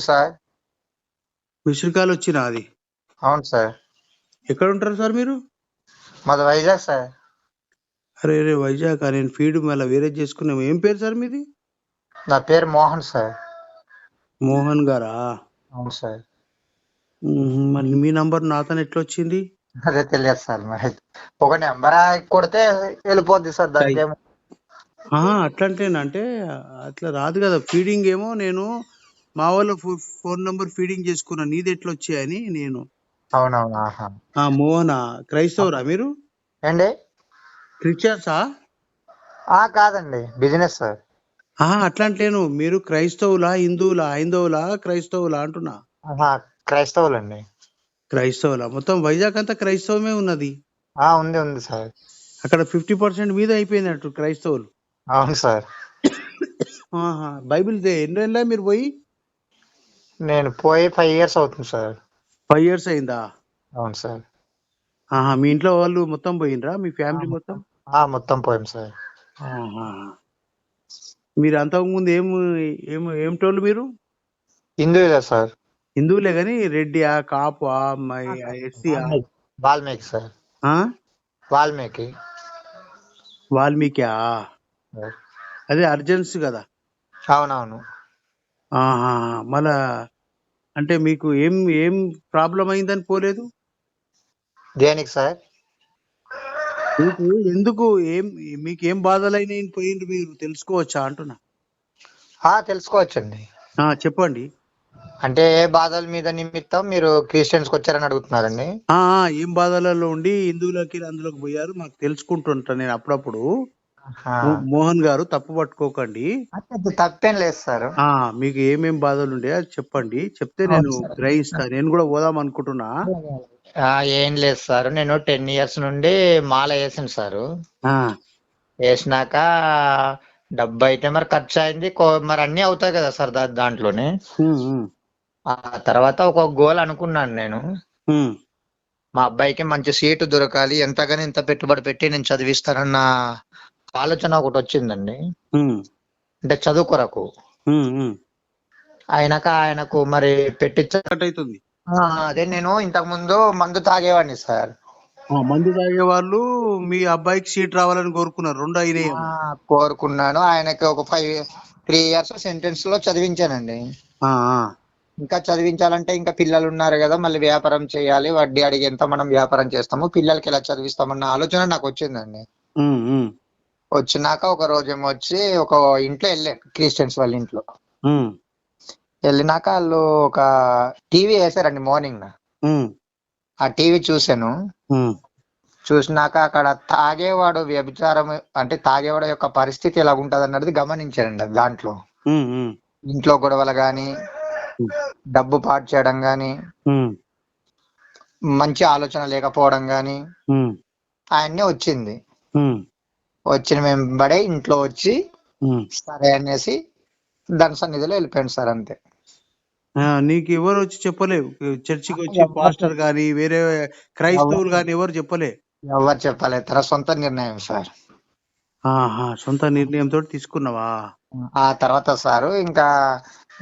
Sir. Missed call వచ్చినా అది? అవును సార్. ఎక్కడ ఉంటారు సార్ మీరు? మాది వైజాగ్ సార్. అరే రే వైజాగ్, నేను ఫీడ్ మళ్ళీ వేరే చేసుకున్నాము. ఏం పేరు సార్ మీది? నా పేరు మోహన్ సార్. మోహన్ గారా? అవును సార్. మరి మీ నంబర్ నాతోనే ఎట్లా వచ్చింది? అదే తెలియదు సార్. మరి ఒక నెంబర్ కొడితే వెళ్ళిపోద్ది సార్ దానికి ఏమో. అట్లంటేనంటే అట్లా రాదు కదా. ఫీడింగ్ ఏమో నేను మా వాళ్ళ ఫోన్ నంబర్ ఫీడింగ్ చేసుకున్నా, నీది ఎట్లా వచ్చాయని నేను. అవునవును. మోహనా, క్రైస్తవురా మీరు? ఏండి? క్రిస్టియన్సా? కాదండి, బిజినెస్ సార్. అట్లంటేను మీరు క్రైస్తవులా, హిందువులా, హైందవులా, క్రైస్తవులా అంటున్నా. క్రైస్తవులండి. క్రైస్తవులా? మొత్తం వైజాగ్ అంతా క్రైస్తవమే ఉన్నది. ఉంది సార్. అక్కడ 50% మీద అయిపోయినట్టు క్రైస్తవులు. అవును సార్. బైబిల్ ఎన్ని ఏళ్ళ మీరు పోయి? నేను పోయి 5 years అవుతుంది సార్. 5 years అయిందా? అవును సార్. మీ ఇంట్లో వాళ్ళు మొత్తం పోయినరా, మీ ఫ్యామిలీ మొత్తం? మొత్తం పోయాం సార్. మీరు అంతకుముందు ఏమిటోళ్ళు మీరు? హిందువులే సార్. హిందువులే గాని రెడ్డియా, కాపా, ఎస్సీయా? వాల్మీకి సార్. వాల్మీకి. వాల్మీకియా? అదే అర్జెన్స్ కదా. అవునవును. మళ్ళా అంటే మీకు ఏం ఏం ప్రాబ్లం అయిందని పోలేదు? దేనికి సార్? మీకు ఎందుకు మీకు ఏం బాధలైనాయి పోయిండ్రు మీరు తెలుసుకోవచ్చా అంటున్నా? తెలుసుకోవచ్చండి. చెప్పండి. అంటే ఏ బాధల మీద నిమిత్తం మీరు క్రిస్టియన్స్ కి వచ్చారని అడుగుతున్నారండి? ఏం బాధలలో ఉండి హిందువులకి అందులోకి పోయారు మాకు తెలుసుకుంటుంటా నేను అప్పుడప్పుడు. మోహన్ గారు తప్పు పట్టుకోకండి. తప్పేం లేదు సార్. మీకు ఏమేం బాధలు ఉండే అది చెప్పండి, చెప్తే నేను గ్రహిస్తా. నేను కూడా పోదాం అనుకుంటున్నా. ఏం లేదు సార్, నేను 10 years నుండి మాల వేసాను సార్. వేసినాక డబ్బు అయితే మరి ఖర్చు అయింది, మరి అన్ని అవుతాయి కదా సార్ దాంట్లోనే. ఆ తర్వాత ఒక గోల్ అనుకున్నాను నేను, మా అబ్బాయికి మంచి సీటు దొరకాలి, ఎంతగానో ఇంత పెట్టుబడి పెట్టి నేను చదివిస్తానన్న ఆలోచన ఒకటి వచ్చిందండి. అంటే చదువు కొరకు. అయినాక ఆయనకు మరి పెట్టించటవుతుంది. అదే నేను ఇంతకు ముందు మందు తాగేవాడిని సార్. మందు తాగే వాళ్ళు మీ అబ్బాయికి సీట్ రావాలని కోరుకున్నారు, 2 అయినాయి. కోరుకున్నాను. ఆయనకి ఒక 3 years సెంటెన్స్ లో చదివించానండి. ఇంకా చదివించాలంటే ఇంకా పిల్లలు ఉన్నారు కదా, మళ్ళీ వ్యాపారం చేయాలి, వడ్డీ అడిగేంత మనం వ్యాపారం చేస్తాము, పిల్లలకి ఎలా చదివిస్తామన్న ఆలోచన నాకు వచ్చిందండి. వచ్చినాక ఒక రోజు ఏమో వచ్చి ఒక ఇంట్లో వెళ్ళాను, క్రిస్టియన్స్ వాళ్ళ ఇంట్లో. వెళ్ళినాక వాళ్ళు ఒక టీవీ వేసారండి మార్నింగ్. ఆ టీవీ చూశాను. చూసినాక అక్కడ తాగేవాడు వ్యభిచారం, అంటే తాగేవాడు యొక్క పరిస్థితి ఎలా ఉంటది అన్నది గమనించానండి. దాంట్లో ఇంట్లో గొడవలు గాని, డబ్బు పాటు చేయడం గాని, మంచి ఆలోచన లేకపోవడం గాని ఆయన్నే వచ్చింది. వచ్చిన మేము బడే ఇంట్లో వచ్చి సరే అనేసి దాని సన్నిధిలో వెళ్ళిపోయాను సార్, అంతే. నీకు ఎవరు వచ్చి చెప్పలేవు? చర్చికి వచ్చి పాస్టర్ గాని, వేరే క్రైస్తవులు గాని ఎవరు చెప్పలే? ఎవరు చెప్పలేదు, తన సొంత నిర్ణయం సార్. సొంత నిర్ణయంతో తీసుకున్నావా? ఆ తర్వాత సారు ఇంకా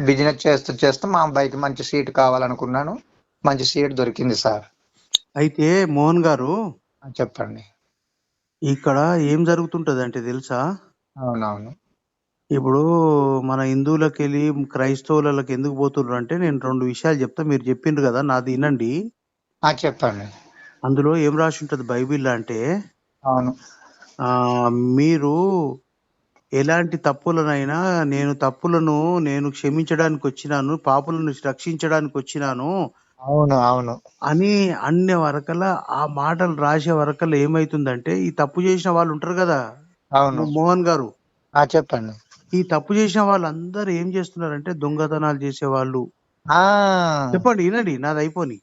బిజినెస్ చేస్తూ చేస్తూ మా అబ్బాయికి మంచి సీట్ కావాలనుకున్నాను, మంచి సీట్ దొరికింది సార్. అయితే మోహన్ గారు చెప్పండి. ఇక్కడ ఏం జరుగుతుంటది అంటే తెలుసా? అవునవును. ఇప్పుడు మన హిందువులకి వెళ్ళి క్రైస్తవులకి ఎందుకు పోతున్నారు అంటే, నేను 2 విషయాలు చెప్తా, మీరు చెప్పిండ్రు కదా, నాది వినండి. చెప్పండి. అందులో ఏం రాసి ఉంటది బైబిల్ అంటే, అవును, మీరు ఎలాంటి తప్పులనైనా నేను క్షమించడానికి వచ్చినాను, పాపులను రక్షించడానికి వచ్చినాను. అవును అవును అని అన్ని వరకల ఆ మాటలు రాసే వరకల ఏమైతుందంటే, ఈ తప్పు చేసిన వాళ్ళు ఉంటారు కదా. అవును. మోహన్ గారు చెప్పండి. ఈ తప్పు చేసిన వాళ్ళందరూ ఏం చేస్తున్నారంటే, దొంగతనాలు చేసేవాళ్ళు. చెప్పండి, వినండి, నాది అయిపోని.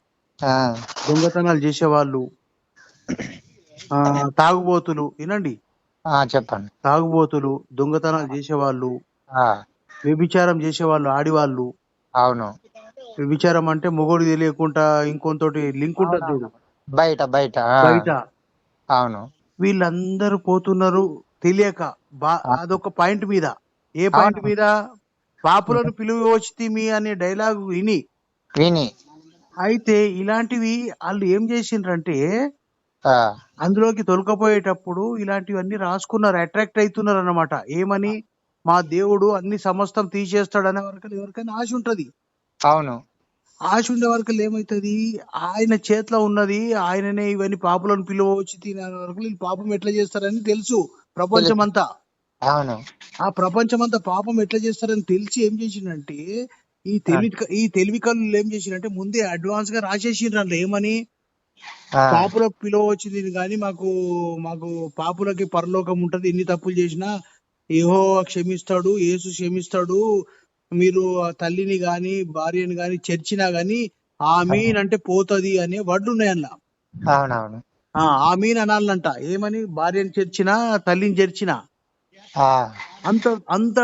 దొంగతనాలు చేసేవాళ్ళు, తాగుబోతులు, వినండి, చెప్పండి. తాగుబోతులు, దొంగతనాలు చేసేవాళ్ళు, వ్యభిచారం చేసేవాళ్ళు, ఆడివాళ్ళు. అవును. వ్యభిచారం అంటే మొగోడు తెలియకుండా ఇంకొంతోటి లింక్ ఉంటుంది చూడు, బయట బయట. అవును. వీళ్ళందరూ పోతున్నారు తెలియక. అదొక పాయింట్ మీద. ఏ పాయింట్ మీద? పాపులను పిలువచ్చితిమి అనే డైలాగ్ విని విని అయితే ఇలాంటివి వాళ్ళు ఏం చేసిండ్రంటే ఆ, అందులోకి తొలకపోయేటప్పుడు ఇలాంటివన్నీ రాసుకున్నారు, అట్రాక్ట్ అవుతున్నారు అన్నమాట. ఏమని? మా దేవుడు అన్ని సమస్తం తీసేస్తాడు అనే వరకు ఎవరికైనా ఆశ ఉంటది. అవును ఆశ ఉండే వరకు ఏమైతుంది, ఆయన చేతిలో ఉన్నది, ఆయననే ఇవన్నీ పాపులను పిలువచ్చి తినే వరకు వీళ్ళు పాపం ఎట్లా చేస్తారని తెలుసు తెలుసు. ప్రపంచమంతా. అవును ఆ ప్రపంచమంతా పాపం ఎట్లా చేస్తారని తెలిసి ఏం చేసిండంటే ఈ ఆ, తెలివి కళ్ళు ఏం చేసిండంటే ముందే అడ్వాన్స్ గా రాసేసిండ్రు అందులో. ఏమని? ఆ, పాపులకు పిలువ వచ్చింది కానీ మాకు మాకు పాపులకి పరలోకం ఉంటది, ఎన్ని తప్పులు చేసినా యెహోవా క్షమిస్తాడు, యేసు క్షమిస్తాడు. మీరు ఆ తల్లిని గాని భార్యని గాని చర్చినా గాని ఆమీన్ అంటే పోతది అనే వడ్లు ఉన్నాయి అందులో. అవునవును ఆమీన్ అనాలంట. ఏమని? భార్యని చర్చినా తల్లిని చర్చినా ఆ, అంత అంత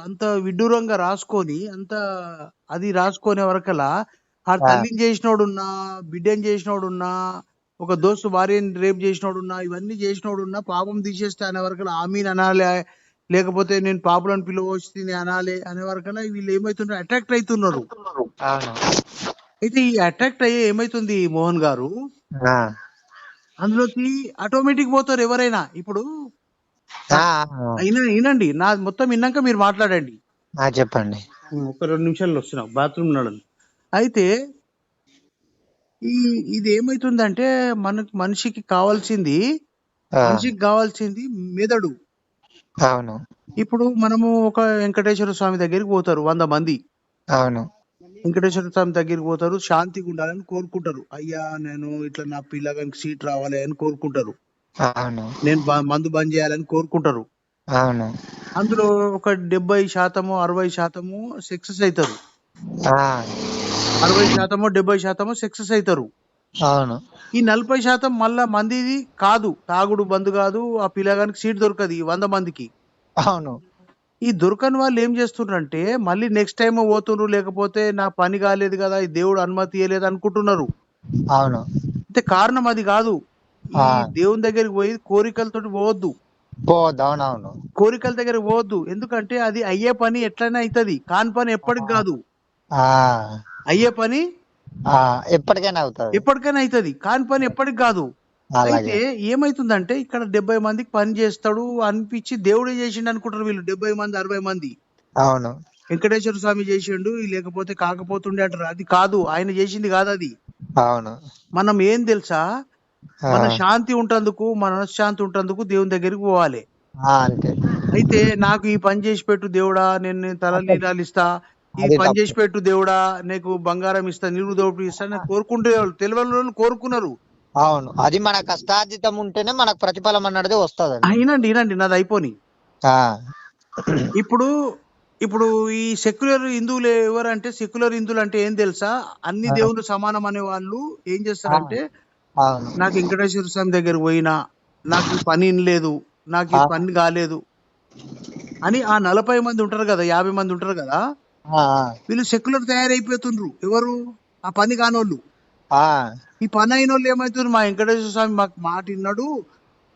అంత విడ్డూరంగా రాసుకొని అంత అది రాసుకునే వరకలా ఆ ఆ, తల్లిని చేసినోడున్నా, బిడ్డని చేసినోడున్నా, ఒక దోస్తు భార్యని రేపు చేసినోడున్నా, ఇవన్నీ చేసినోడున్నా పాపం తీసేస్తే అనే వరకలా ఆమీన్ అనాలి, లేకపోతే నేను పాపులను పిలువచ్చి అనాలి అనే వరకలా వీళ్ళు ఏమైతున్నారు, అట్రాక్ట్ అవుతున్నారు. అవును అయితే ఈ అట్రాక్ట్ అయ్యే ఏమైతుంది మోహన్ గారు, ఆ, అందులోకి ఆటోమేటిక్ పోతారు ఎవరైనా. ఇప్పుడు ఆ, వినండి, నా మొత్తం విన్నాక మీరు మాట్లాడండి. ఆ, చెప్పండి. ఒక 2 నిమిషాల్లో వస్తున్నా, బాత్రూమ్ ఉన్నాడు. అయితే ఈ ఇది ఏమైతుందంటే మనిషికి కావాల్సింది, ఆ, మనిషికి కావాల్సింది మెదడు. అవును ఇప్పుడు మనము ఒక వెంకటేశ్వర స్వామి దగ్గరికి పోతారు 100 మంది. అవును వెంకటేశ్వర స్వామి దగ్గరికి పోతారు, శాంతిగా ఉండాలని కోరుకుంటారు. అయ్యా నేను ఇట్లా నా పిల్లగానికి సీట్ రావాలి అని కోరుకుంటారు. అవును నేను మందు బంద్ చేయాలని కోరుకుంటారు. అవును అందులో ఒక 70% 60% సక్సెస్ అవుతారు. ఆ, 60% 70% సక్సెస్ అవుతారు. అవును ఈ 40% మళ్ళా మందిది కాదు, తాగుడు బంద్ కాదు, ఆ పిల్లగానికి సీట్ దొరకదు ఈ 100 మందికి. అవును ఈ దొరకని వాళ్ళు ఏం చేస్తుండ్రంటే మళ్ళీ నెక్స్ట్ టైం పోతుండ్రు, లేకపోతే నా పని కాలేదు కదా, ఈ దేవుడు అనుమతి ఇవ్వలేదు అనుకుంటున్నారు. అవును అయితే కారణం అది కాదు. ఆ, ఈ దేవుని దగ్గరికి పోయి కోరికలతోటి పోవద్దు. పోదు. అవునవును కోరికల దగ్గర పోవద్దు. ఎందుకంటే అది అయ్యే పని ఎట్లయినా అవుతుంది, కాని పని ఎప్పటికి కాదు. ఆ, అయ్యే పని ఆ, ఎప్పటికైనా అవుతుంది. ఎప్పటికైనా అవుతుంది, కాని పని ఎప్పటికి కాదు. అయితే అలాగే ఏమైతుందంటే ఇక్కడ 70 మందికి పని చేస్తాడు అనిపించి దేవుడే చేసిండు అనుకుంటారు వీళ్ళు. 70 మంది 60 మంది అవును వెంకటేశ్వర స్వామి చేసిండు లేకపోతే కాకపోతుండే అంటారు. అది కాదు, ఆయన చేసింది కాదు అది. అవును మనం ఏం తెలుసా, ఆ, మన శాంతి ఉంటందుకు, మన మనశ్శాంతి ఉంటందుకు దేవుని దగ్గరికి పోవాలి. అంతే. అయితే నాకు ఈ పని చేసి పెట్టు దేవుడా, నేను తలనీలాలు ఇస్తా, ఈ అది పని తప్పు. చేసి పెట్టు దేవుడా, నీకు బంగారం ఇస్తా, నీరు దోపిడి ఇస్తా అని కోరుకుంటే తెలియని వాళ్ళు కోరుకున్నారు. అవును, అది మన కష్టార్జితం ఉంటేనే మనకు ప్రతిఫలం అన్నది వస్తుందండి. వినండి నాది అయిపోని. ఆ, ఇప్పుడు ఇప్పుడు ఈ సెక్యులర్ హిందువులు ఎవరంటే, సెక్యులర్ హిందువులు అంటే ఏం తెలుసా, అన్ని ఆ, దేవుళ్ళు సమానం అనే వాళ్ళు ఏం ఆ, చేస్తారంటే, అవును నాకు వెంకటేశ్వర స్వామి దగ్గర పోయినా నాకు ఈ పని లేదు, నాకు ఈ ఆ, పని కాలేదు అని ఆ 40 మంది ఉంటారు కదా, 50 మంది ఉంటారు కదా, ఆ, వీళ్ళు సెక్యులర్ తయారైపోతుండ్రు. ఎవరు? ఆ పని కానోళ్ళు. ఆ, ఈ పని అయిన వాళ్ళు ఏమవుతుంది, మా వెంకటేశ్వర స్వామి మాకు మాట విన్నాడు,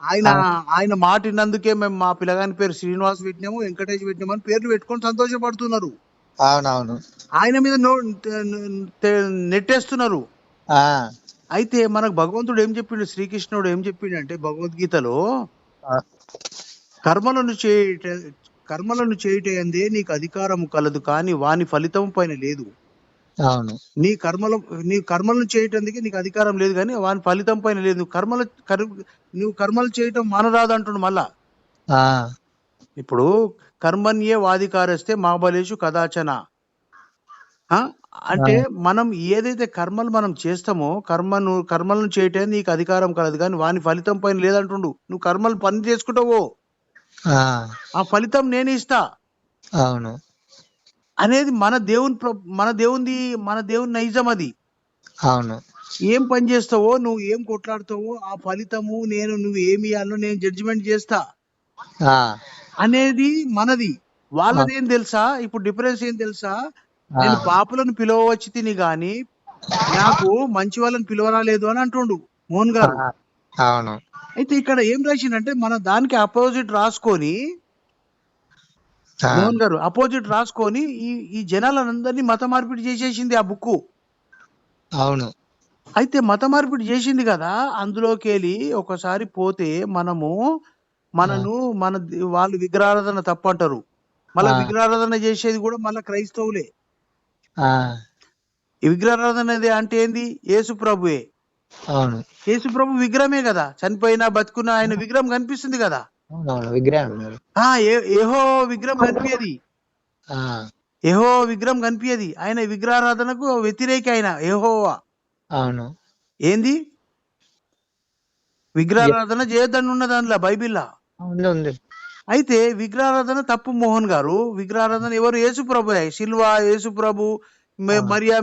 ఆయన ఆ, ఆయన మాట విన్నందుకే మేము మా పిల్లగాని పేరు శ్రీనివాస్ పెట్టినాము, వెంకటేష్ పెట్టినాము అని పేర్లు పెట్టుకొని సంతోషపడుతున్నారు. అవునవును ఆయన మీద నెట్టేస్తున్నారు. ఆ, అయితే మనకు భగవంతుడు ఏం చెప్పిండు, శ్రీకృష్ణుడు ఏం చెప్పిండు అంటే భగవద్గీతలో, ఆ, కర్మలను చేయుట కర్మలను చేయుటయందే నీకు అధికారము కలదు, కానీ వాని ఫలితం పైన లేదు. అవును నీ కర్మలను చేయటానికి నీకు అధికారం లేదు, కానీ వాని ఫలితం పైన లేదు. నువ్వు కర్మలు చేయటం మానరాదు అంటుండు మళ్ళా. ఆ, ఇప్పుడు కర్మణ్యే వాధికారస్తే మా బలేషు కదాచన. ఆ, అంటే మనం ఏదైతే కర్మలు మనం చేస్తామో కర్మలను చేయటానికి నీకు అధికారం కలదు, కానీ వాని ఫలితం పైన లేదంటుండు. నువ్వు కర్మలు పని చేసుకుంటావో ఆ, ఆ ఫలితం నేను ఇస్తా అవును అనేది మన దేవుని నైజం అది. అవును ఏం పని చేస్తావో, నువ్వు ఏం కొట్లాడుతావో ఆ ఫలితము నువ్వు ఏమి ఇవ్వాలో నేను జడ్జిమెంట్ చేస్తా ఆ, అనేది మనది. ఆ, వాళ్ళది ఏం తెలుసా, ఇప్పుడు డిఫరెన్స్ ఏం తెలుసా, ఆ, నేను పాపులను పిలవచ్చి తిని గాని నాకు మంచి వాళ్ళని పిలవరాలేదు అని అంటుండు మోహన్ గారు. ఆ, అవును అయితే ఇక్కడ ఏం రాసిందంటే మన దానికి అపోజిట్ రాసుకొని ఆ, మోహన్ గారు అపోజిట్ రాసుకొని ఈ జనాలందరినీ మత మార్పిడి చేసేసింది ఆ బుక్. అవును. అయితే మత మార్పిడి చేసింది కదా, అందులోకి వెళ్ళి ఒకసారి పోతే మనను వాళ్ళు విగ్రహారాధన తప్పంటారు. మళ్ళా ఆ, విగ్రహారాధన చేసేది కూడా మళ్ళా క్రైస్తవులే. ఆ, ఈ విగ్రహారాధన అనేది అంటే ఏంది? యేసు ప్రభువే. అవును. యేసు ప్రభు విగ్రహమే కదా, చనిపోయినా బతుకున్నా ఆయన విగ్రహం కనిపిస్తుంది కదా. అవునవును, విగ్రహం ఉన్నారు. ఏహో విగ్రహం కనిపించేది, ఆ, ఏహో విగ్రహం కనిపించేది. ఆయన విగ్రహారాధనకు వ్యతిరేక ఆయన యెహోవా. అవును. ఏంది విగ్రహారాధన చేయొద్దని ఉన్న దానిలో బైబిల్లా. ఉంది ఉంది. అయితే విగ్రహారాధన తప్పు మోహన్ గారు. విగ్రహారాధన ఎవరు? యేసు ప్రభు. సిల్వ యేసు ప్రభు, అవును. మరియా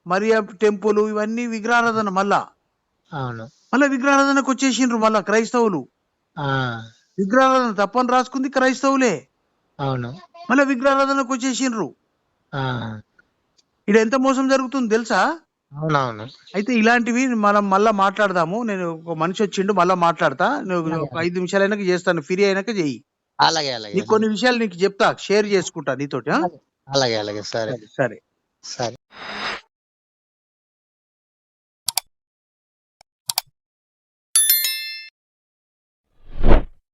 మరియా టెంపుల్, ఇవన్నీ విగ్రహారాధన. అవును. మళ్ళా విగ్రహారాధనకు వచ్చేసిండ్రు మళ్ళా క్రైస్తవులు. ఆ, విగ్రహారాధన తప్పని రాసుకుంది క్రైస్తవులే, అవును. మళ్ళీ విగ్రహారాధనకు వచ్చేసిండ్రు. ఆ, ఇది ఎంత మోసం జరుగుతుంది తెలుసా? అవునవును. అయితే ఇలాంటివి మనం మళ్ళా మాట్లాడదాము. నేను ఒక మనిషి వచ్చిండు, మళ్ళా మాట్లాడతా. నువ్వు అలాగే ఒక 5 నిమిషాలైనాక చేస్తాను, ఫ్రీ అయినాక చెయ్యి. అలాగే అలాగే నీకు కొన్ని విషయాలు నీకు చెప్తా, షేర్ చేసుకుంటా నీతోటి. అలాగే అలాగే అలాగే. సరే సరే సరే. సరే.